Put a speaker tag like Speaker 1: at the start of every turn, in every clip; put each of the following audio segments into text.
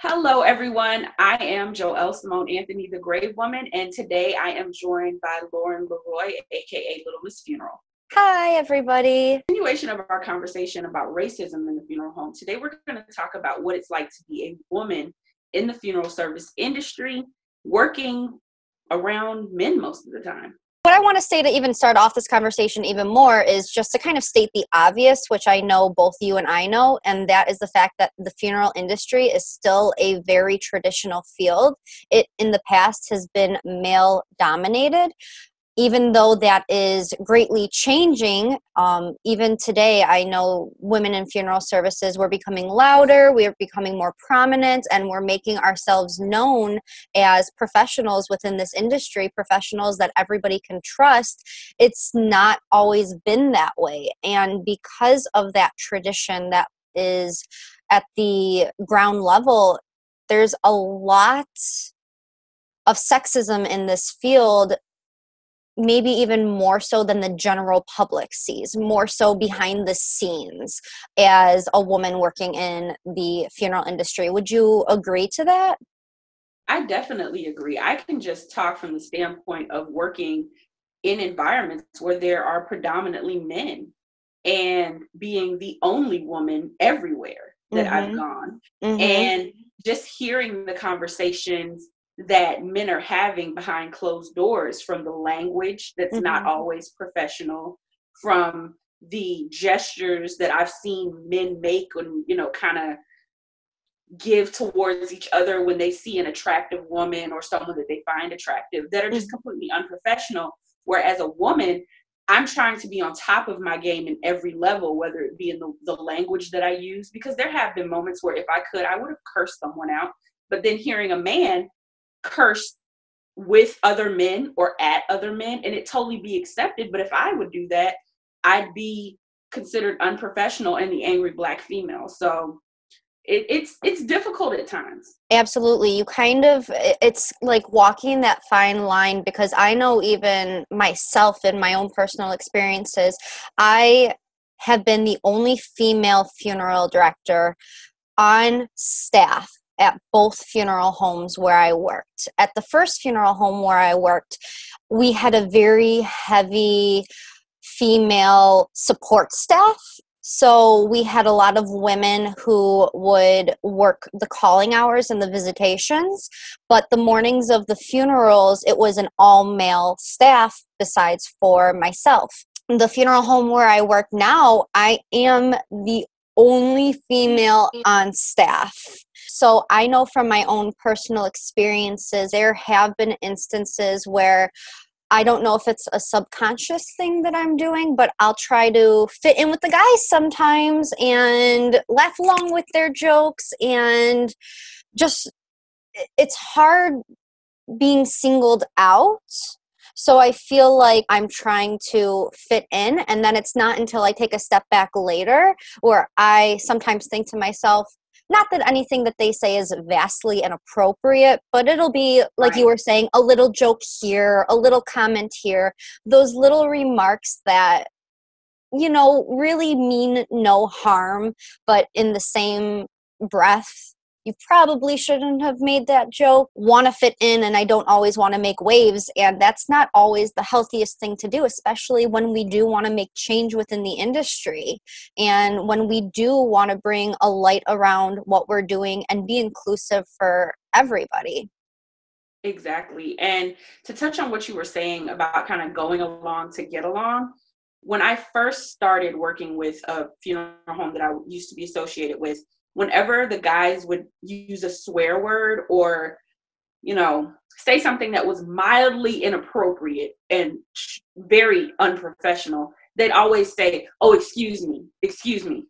Speaker 1: Hello, everyone. I am Joelle Simone Anthony, the Grave Woman, and today I am joined by Lauren Leroy, aka Little Miss Funeral.
Speaker 2: Hi, everybody.
Speaker 1: Continuation of our conversation about racism in the funeral home. Today, we're going to talk about what it's like to be a woman in the funeral service industry, working around men most of the time.
Speaker 2: What I want to say to even start off this conversation even more is just to kind of state the obvious, which I know both you and I know, and that is the fact that the funeral industry is still a very traditional field. It, in the past, has been male dominated. Even though that is greatly changing, even today, I know women in funeral services, we're becoming louder, we're becoming more prominent, and we're making ourselves known as professionals within this industry, professionals that everybody can trust. It's not always been that way. And because of that tradition that is at the ground level, there's a lot of sexism in this field, maybe even more so than the general public sees, more so behind the scenes as a woman working in the funeral industry. Would you agree to that?
Speaker 1: I definitely agree. I can just talk from the standpoint of working in environments where there are predominantly men and being the only woman everywhere that I've
Speaker 2: Mm-hmm.
Speaker 1: gone.
Speaker 2: Mm-hmm.
Speaker 1: And just hearing the conversations that men are having behind closed doors, from the language that's not
Speaker 2: Mm-hmm.
Speaker 1: always professional, from the gestures that I've seen men make and, kind of give towards each other when they see an attractive woman or someone that they find attractive, that are just completely unprofessional. Whereas a woman, I'm trying to be on top of my game in every level, whether it be in the language that I use, because there have been moments where if I could, I would have cursed someone out. But then hearing a man curse with other men or at other men, and it totally be accepted. But if I would do that, I'd be considered unprofessional and the angry Black female. So it's difficult at times.
Speaker 2: Absolutely. It's like walking that fine line, because I know even myself in my own personal experiences, I have been the only female funeral director on staff at both funeral homes where I worked. At the first funeral home where I worked, we had a very heavy female support staff. So we had a lot of women who would work the calling hours and the visitations, but the mornings of the funerals, it was an all-male staff besides for myself. The funeral home where I work now, I am the only female on staff. So I know from my own personal experiences, there have been instances where I don't know if it's a subconscious thing that I'm doing, but I'll try to fit in with the guys sometimes and laugh along with their jokes. And just, it's hard being singled out. So I feel like I'm trying to fit in, and then it's not until I take a step back later where I sometimes think to myself, not that anything that they say is vastly inappropriate, but it'll be, like you
Speaker 1: Right.
Speaker 2: were saying, a little joke here, a little comment here, those little remarks that, really mean no harm, but in the same breath, you probably shouldn't have made that joke. Want to fit in, and I don't always want to make waves, and that's not always the healthiest thing to do, especially when we do want to make change within the industry, and when we do want to bring a light around what we're doing and be inclusive for everybody.
Speaker 1: Exactly. And to touch on what you were saying about kind of going along to get along, when I first started working with a funeral home that I used to be associated with, whenever the guys would use a swear word or, say something that was mildly inappropriate and very unprofessional, they'd always say, "Oh, excuse me, excuse me.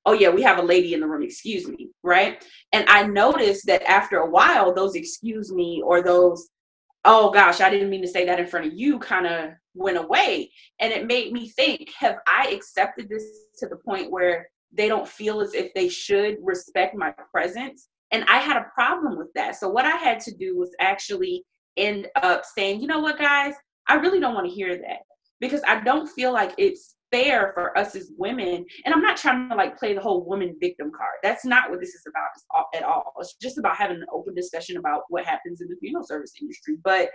Speaker 1: Oh yeah, we have a lady in the room, excuse me," right? And I noticed that after a while, those "excuse me" or those "oh gosh, I didn't mean to say that in front of you" kind of went away. And it made me think, have I accepted this to the point where they don't feel as if they should respect my presence? And I had a problem with that. So what I had to do was actually end up saying, you know what, guys, I really don't want to hear that, because I don't feel like it's fair for us as women. And I'm not trying to like play the whole woman victim card. That's not what this is about at all. It's just about having an open discussion about what happens in the funeral service industry. But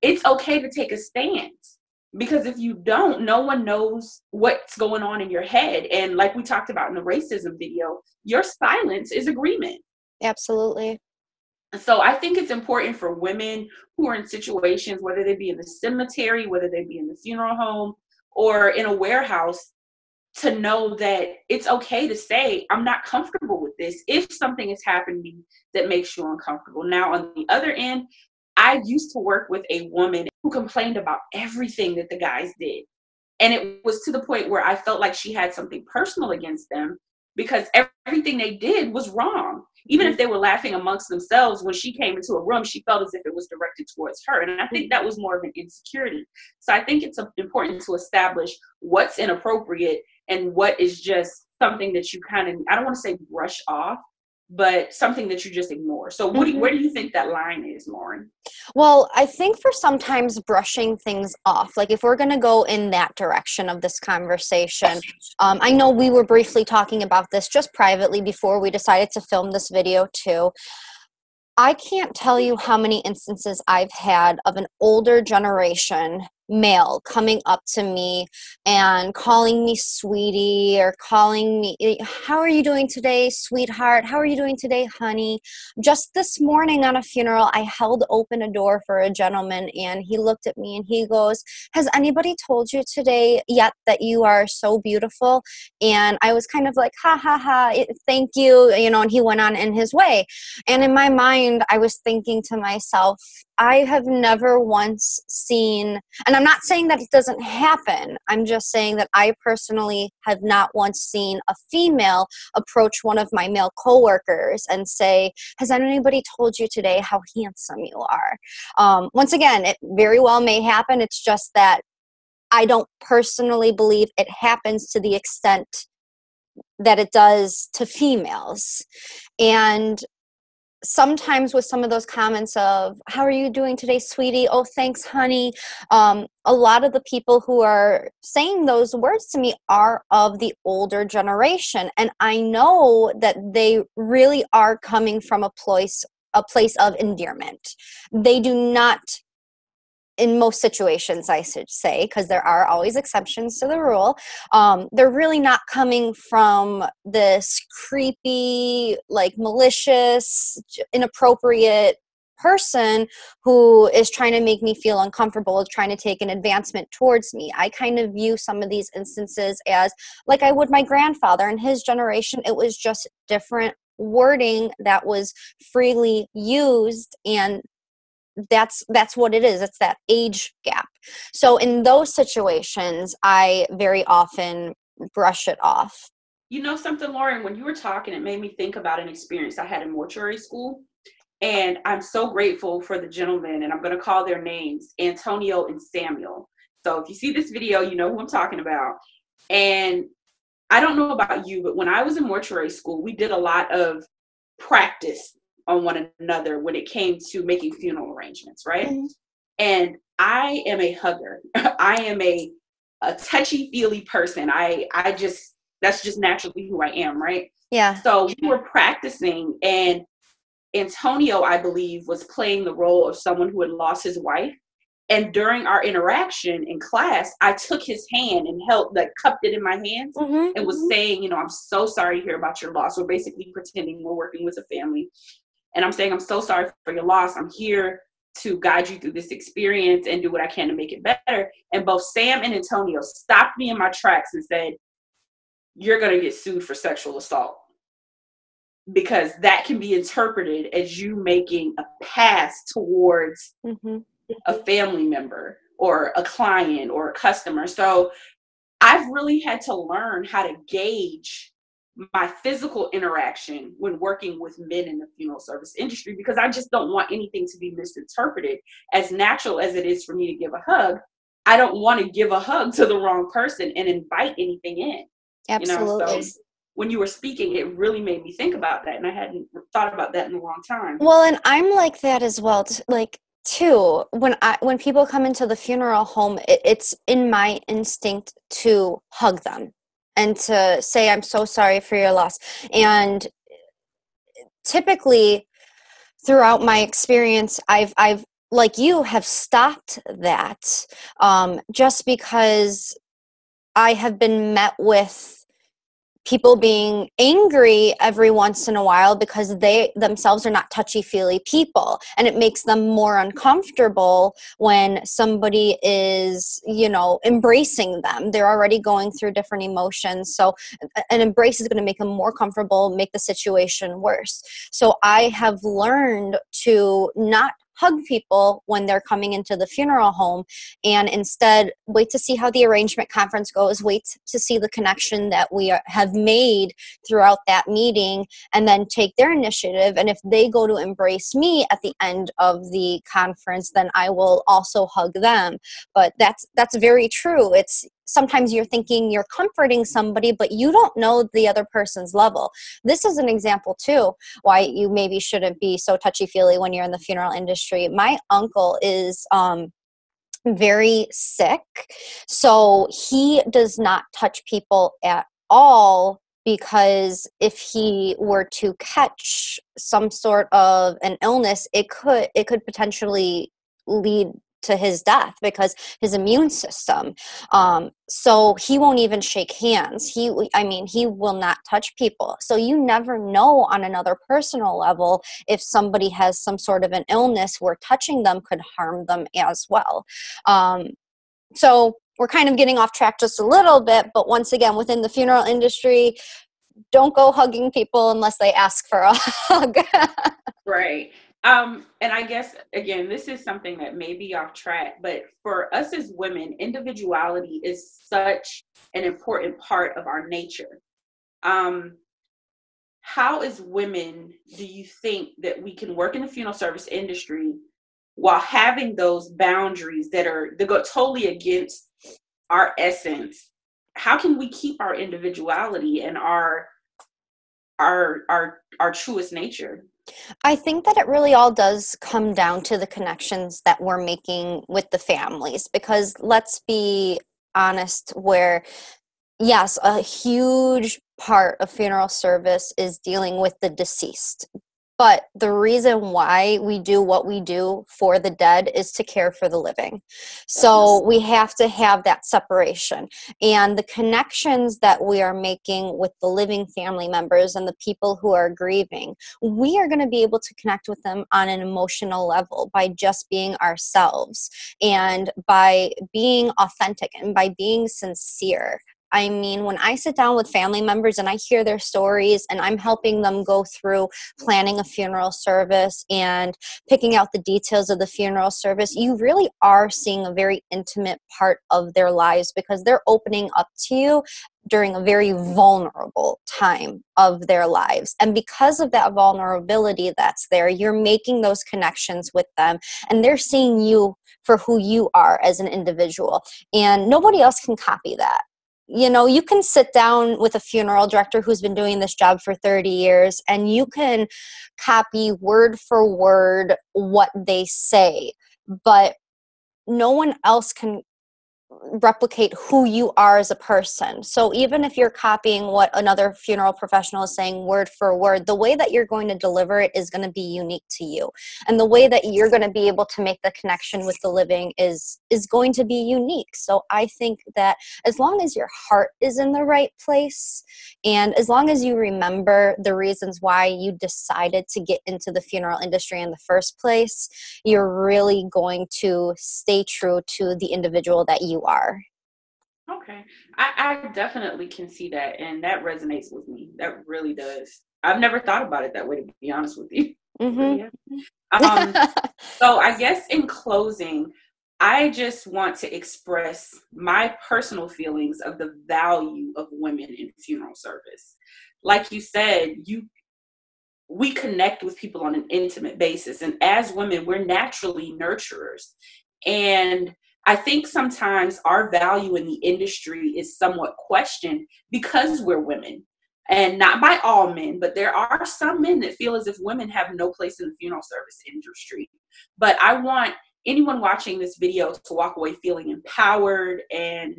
Speaker 1: it's okay to take a stance, because if you don't, no one knows what's going on in your head. And like we talked about in the racism video, your silence is agreement.
Speaker 2: Absolutely.
Speaker 1: So I think it's important for women who are in situations, whether they be in the cemetery, whether they be in the funeral home, or in a warehouse, to know that it's okay to say, I'm not comfortable with this if something is happening that makes you uncomfortable. Now, on the other end, I used to work with a woman who complained about everything that the guys did. And it was to the point where I felt like she had something personal against them, because everything they did was wrong. Even if they were laughing amongst themselves, when she came into a room, she felt as if it was directed towards her. And I think that was more of an insecurity. So I think it's important to establish what's inappropriate and what is just something that you kind of, I don't want to say brush off, but something that you just ignore. So where do you think that line is, Lauren?
Speaker 2: Well, I think for sometimes brushing things off, like if we're going to go in that direction of this conversation, I know we were briefly talking about this just privately before we decided to film this video too. I can't tell you how many instances I've had of an older generation male coming up to me and calling me sweetie, or calling me, how are you doing today, sweetheart? How are you doing today, honey? Just this morning on a funeral, I held open a door for a gentleman, and he looked at me and he goes, has anybody told you today yet that you are so beautiful? And I was kind of like, ha ha ha, thank you, and he went on in his way. And in my mind, I was thinking to myself, I have never once seen, and I'm not saying that it doesn't happen, I'm just saying that I personally have not once seen a female approach one of my male coworkers and say, has anybody told you today how handsome you are? Once again, it very well may happen. It's just that I don't personally believe it happens to the extent that it does to females. And sometimes with some of those comments of, how are you doing today, sweetie? Oh, thanks, honey. A lot of the people who are saying those words to me are of the older generation. And I know that they really are coming from a place of endearment. They do not, in most situations, I should say, because there are always exceptions to the rule, they're really not coming from this creepy, like malicious, inappropriate person who is trying to make me feel uncomfortable, is trying to take an advancement towards me. I kind of view some of these instances as like I would my grandfather. In his generation, it was just different wording that was freely used, and that's what it is. It's that age gap. So in those situations, I very often brush it off.
Speaker 1: You know something, Lauren, when you were talking, it made me think about an experience I had in mortuary school. And I'm so grateful for the gentlemen, and I'm going to call their names, Antonio and Samuel. So if you see this video, you know who I'm talking about. And I don't know about you, but when I was in mortuary school, we did a lot of practice on one another when it came to making funeral arrangements, right? Mm-hmm. And I am a hugger. I am a touchy-feely person. That's just naturally who I am, right?
Speaker 2: Yeah.
Speaker 1: So we were practicing, and Antonio, I believe, was playing the role of someone who had lost his wife. And during our interaction in class, I took his hand and cupped it in my hands, and was saying, I'm so sorry to hear about your loss. We're basically pretending we're working with a family. And I'm saying, I'm so sorry for your loss. I'm here to guide you through this experience and do what I can to make it better. And both Sam and Antonio stopped me in my tracks and said, you're going to get sued for sexual assault. Because that can be interpreted as you making a pass towards a family member or a client or a customer. So I've really had to learn how to gauge my physical interaction when working with men in the funeral service industry, because I just don't want anything to be misinterpreted. As natural as it is for me to give a hug, I don't want to give a hug to the wrong person and invite anything in.
Speaker 2: Absolutely.
Speaker 1: So when you were speaking, it really made me think about that, and I hadn't thought about that in a long time.
Speaker 2: Well, and I'm like that as well. Like, too, when people come into the funeral home, it's in my instinct to hug them and to say, I'm so sorry for your loss. And typically throughout my experience, I've like you have stopped that, just because I have been met with people being angry every once in a while because they themselves are not touchy-feely people, and it makes them more uncomfortable when somebody is, embracing them. They're already going through different emotions, so an embrace is going to make them more comfortable, make the situation worse. So I have learned to not hug people when they're coming into the funeral home, and instead wait to see how the arrangement conference goes, wait to see the connection that have made throughout that meeting, and then take their initiative. And if they go to embrace me at the end of the conference, then I will also hug them. But that's very true. It's sometimes you're thinking you're comforting somebody, but you don't know the other person's level. This is an example too why you maybe shouldn't be so touchy-feely when you're in the funeral industry. My uncle is very sick, so he does not touch people at all, because if he were to catch some sort of an illness, it could potentially lead to his death because his immune system. So he won't even shake hands. He will not touch people. So you never know on another personal level if somebody has some sort of an illness where touching them could harm them as well. So we're kind of getting off track just a little bit, but once again, within the funeral industry, don't go hugging people unless they ask for a hug.
Speaker 1: Right. And I guess, again, this is something that may be off track, but for us as women, individuality is such an important part of our nature. Um, how, as women, do you think that we can work in the funeral service industry while having those boundaries that go totally against our essence? How can we keep our individuality and our truest nature?
Speaker 2: I think that it really all does come down to the connections that we're making with the families, because let's be honest, where yes, a huge part of funeral service is dealing with the deceased. But the reason why we do what we do for the dead is to care for the living. So we have to have that separation. And the connections that we are making with the living family members and the people who are grieving, we are going to be able to connect with them on an emotional level by just being ourselves and by being authentic and by being sincere. I mean, when I sit down with family members and I hear their stories and I'm helping them go through planning a funeral service and picking out the details of the funeral service, you really are seeing a very intimate part of their lives, because they're opening up to you during a very vulnerable time of their lives. And because of that vulnerability that's there, you're making those connections with them, and they're seeing you for who you are as an individual. And nobody else can copy that. You can sit down with a funeral director who's been doing this job for 30 years and you can copy word for word what they say, but no one else can replicate who you are as a person. So even if you're copying what another funeral professional is saying word for word, the way that you're going to deliver it is going to be unique to you. And the way that you're going to be able to make the connection with the living is going to be unique. So I think that as long as your heart is in the right place, and as long as you remember the reasons why you decided to get into the funeral industry in the first place, you're really going to stay true to the individual that you are.
Speaker 1: Okay. I definitely can see that, and that resonates with me. That really does. I've never thought about it that way, to be honest with you.
Speaker 2: Mm-hmm.
Speaker 1: Really so I guess in closing, I just want to express my personal feelings of the value of women in funeral service. Like you said, we connect with people on an intimate basis, and as women, we're naturally nurturers. And I think sometimes our value in the industry is somewhat questioned because we're women. And not by all men, but there are some men that feel as if women have no place in the funeral service industry. But I want anyone watching this video to walk away feeling empowered and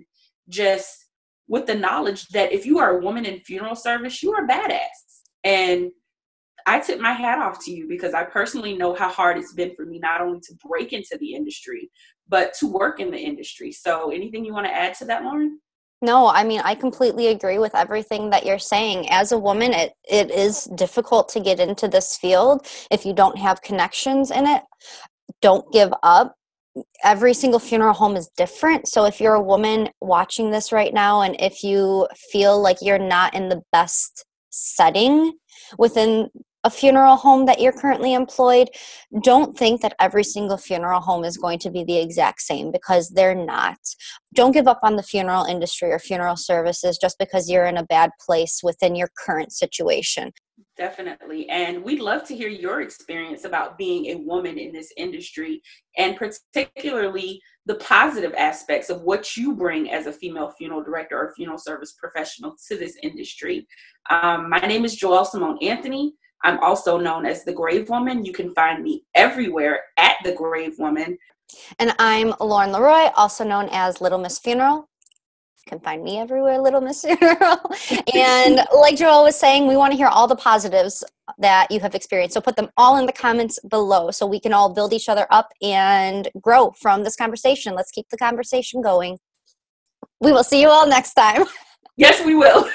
Speaker 1: just with the knowledge that if you are a woman in funeral service, you are badass. And I tip my hat off to you because I personally know how hard it's been for me not only to break into the industry, but to work in the industry. So anything you want to add to that, Lauren?
Speaker 2: No, I mean, I completely agree with everything that you're saying. As a woman, it is difficult to get into this field if you don't have connections in it. Don't give up. Every single funeral home is different. So if you're a woman watching this right now, and if you feel like you're not in the best setting within a funeral home that you're currently employed, don't think that every single funeral home is going to be the exact same, because they're not. Don't give up on the funeral industry or funeral services just because you're in a bad place within your current situation.
Speaker 1: Definitely. And we'd love to hear your experience about being a woman in this industry, and particularly the positive aspects of what you bring as a female funeral director or funeral service professional to this industry. My name is Joelle Simone Anthony. I'm also known as the Grave Woman. You can find me everywhere at the Grave Woman.
Speaker 2: And I'm Lauren Leroy, also known as Little Miss Funeral. You can find me everywhere, Little Miss Funeral. And like Joelle was saying, we want to hear all the positives that you have experienced. So put them all in the comments below so we can all build each other up and grow from this conversation. Let's keep the conversation going. We will see you all next time.
Speaker 1: Yes, we will.